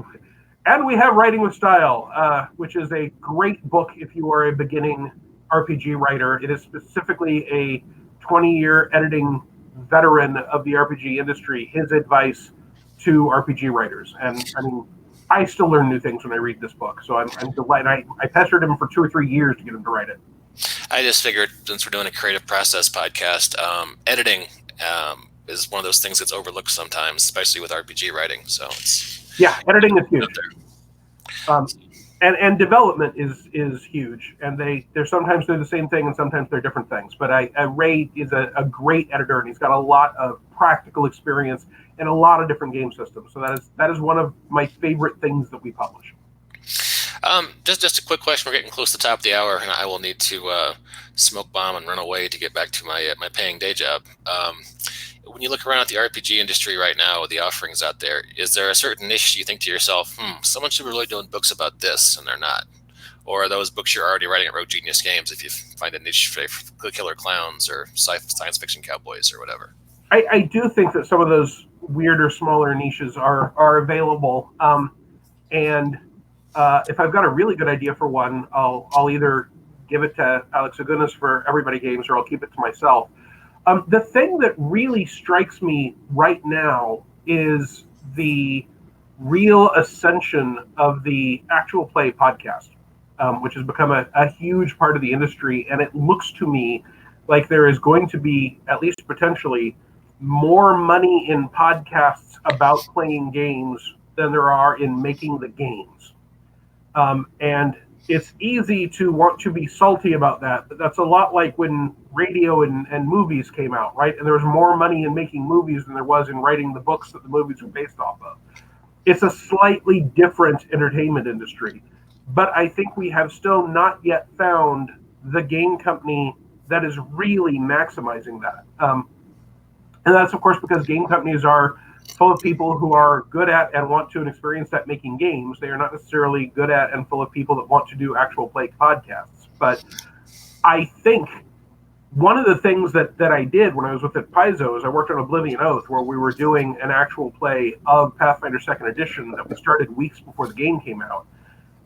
and we have Writing with Style, which is a great book if you are a beginning RPG writer. It is specifically a 20-year editing veteran of the RPG industry, his advice to RPG writers. And I mean, I still learn new things when I read this book. So I'm delighted. I pestered him for 2 or 3 years to get him to write it. I just figured, since we're doing a creative process podcast, editing is one of those things that's overlooked sometimes, especially with RPG writing. So it's editing is huge. And development is huge, and they're sometimes the same thing and sometimes they're different things. But Ray is a great editor, and he's got a lot of practical experience in a lot of different game systems. So that is one of my favorite things that we publish. Just a quick question. We're getting close to the top of the hour, and I will need to smoke bomb and run away to get back to my paying day job. When you look around at the RPG industry right now, with the offerings out there, is there a certain niche you think to yourself, someone should be really doing books about this, and they're not? Or are those books you're already writing at Rogue Genius Games, if you find a niche for Killer Clowns or science fiction cowboys or whatever? I do think that some of those weirder, smaller niches are available. And if I've got a really good idea for one, I'll either give it to Alex Agunas for Everybody Games, or I'll keep it to myself. The thing that really strikes me right now is the real ascension of the actual play podcast, which has become a huge part of the industry. And it looks to me like there is going to be, at least potentially, more money in podcasts about playing games than there are in making the games. And it's easy to want to be salty about that, but that's a lot like when radio and movies came out, right? And there was more money in making movies than there was in writing the books that the movies were based off of. It's a slightly different entertainment industry, but I think we have still not yet found the game company that is really maximizing that. And that's, of course, because game companies are full of people who are good at and want to and experienced at making games. They are not necessarily good at and full of people that want to do actual play podcasts. But I think one of the things that I did when I was with at Paizo is I worked on Oblivion Oath, where we were doing an actual play of Pathfinder 2nd Edition that we started weeks before the game came out.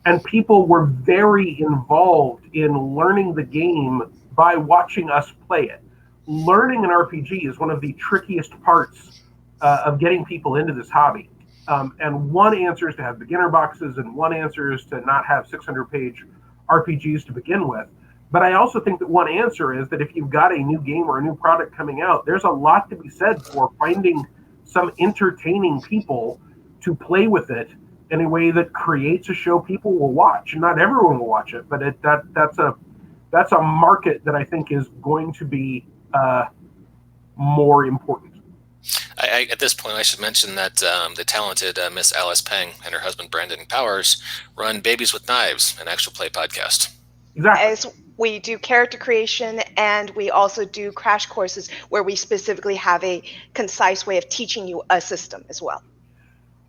And people were very involved in learning the game by watching us play it. Learning an RPG is one of the trickiest parts of getting people into this hobby. And one answer is to have beginner boxes, and one answer is to not have 600-page RPGs to begin with. But I also think that one answer is that if you've got a new game or a new product coming out, there's a lot to be said for finding some entertaining people to play with it in a way that creates a show people will watch. And not everyone will watch it, but that's a market that I think is going to be more important. At this point, I should mention that the talented Miss Alice Peng and her husband Brandon Powers run Babies with Knives, an actual play podcast. Exactly. As we do character creation, and we also do crash courses where we specifically have a concise way of teaching you a system as well.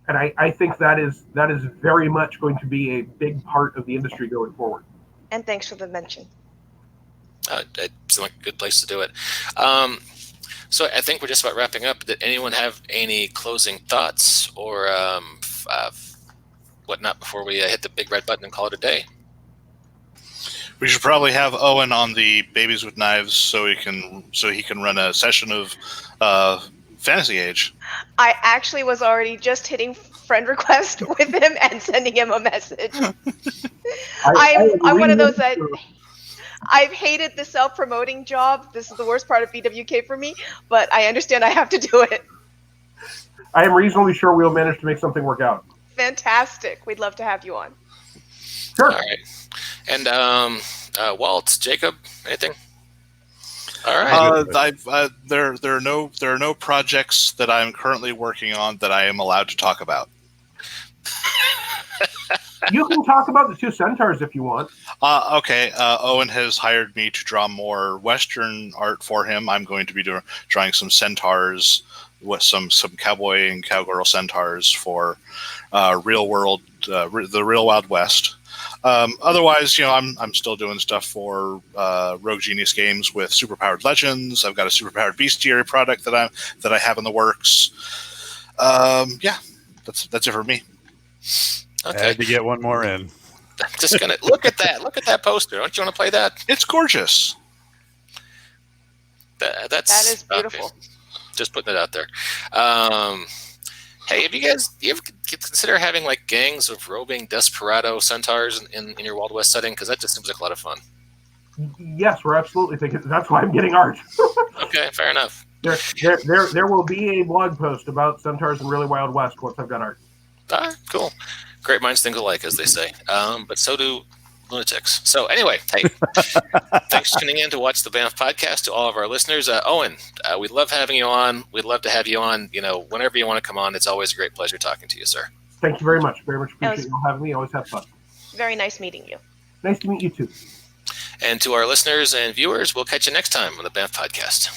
And I think that is very much going to be a big part of the industry going forward. And thanks for the mention. It seems like a good place to do it. So I think we're just about wrapping up. Did anyone have any closing thoughts or whatnot before we hit the big red button and call it a day? We should probably have Owen on the Babies with Knives so he can run a session of Fantasy Age. I actually was already just hitting friend request with him and sending him a message. I'm one of those that I've hated the self-promoting job. This is the worst part of BWK for me, but I understand I have to do it. I am reasonably sure we'll manage to make something work out. Fantastic. We'd love to have you on. Sure. All right. And Walt, Jacob, anything? All right. There are no projects that I'm currently working on that I am allowed to talk about. You can talk about the two centaurs if you want. Okay. Owen has hired me to draw more Western art for him. I'm going to be drawing some centaurs with some cowboy and cowgirl centaurs for real world, the real Wild West. Otherwise, I'm still doing stuff for Rogue Genius Games with superpowered legends. I've got a superpowered bestiary product that I have in the works. Yeah, that's it for me. I Okay. had to get one more in. I'm just gonna look at that. Look at that poster. Don't you want to play that? It's gorgeous. That is beautiful. Okay. Just putting it out there. Hey, have you ever consider having like gangs of roving desperado centaurs in your Wild West setting? Because that just seems like a lot of fun. Yes, we're absolutely thinking. That's why I'm getting art. Okay, fair enough. There will be a blog post about centaurs in Really Wild West once I've got art. Cool. Great minds think alike, as they say. But so do lunatics. So anyway, hey, thanks for tuning in to watch the BAMF podcast. To all of our listeners, Owen, we love having you on. We'd love to have you on. Whenever you want to come on, it's always a great pleasure talking to you, sir. Thank you very much. Very much appreciate you having me. Always have fun. Very nice meeting you. Nice to meet you too. And to our listeners and viewers, we'll catch you next time on the BAMF podcast.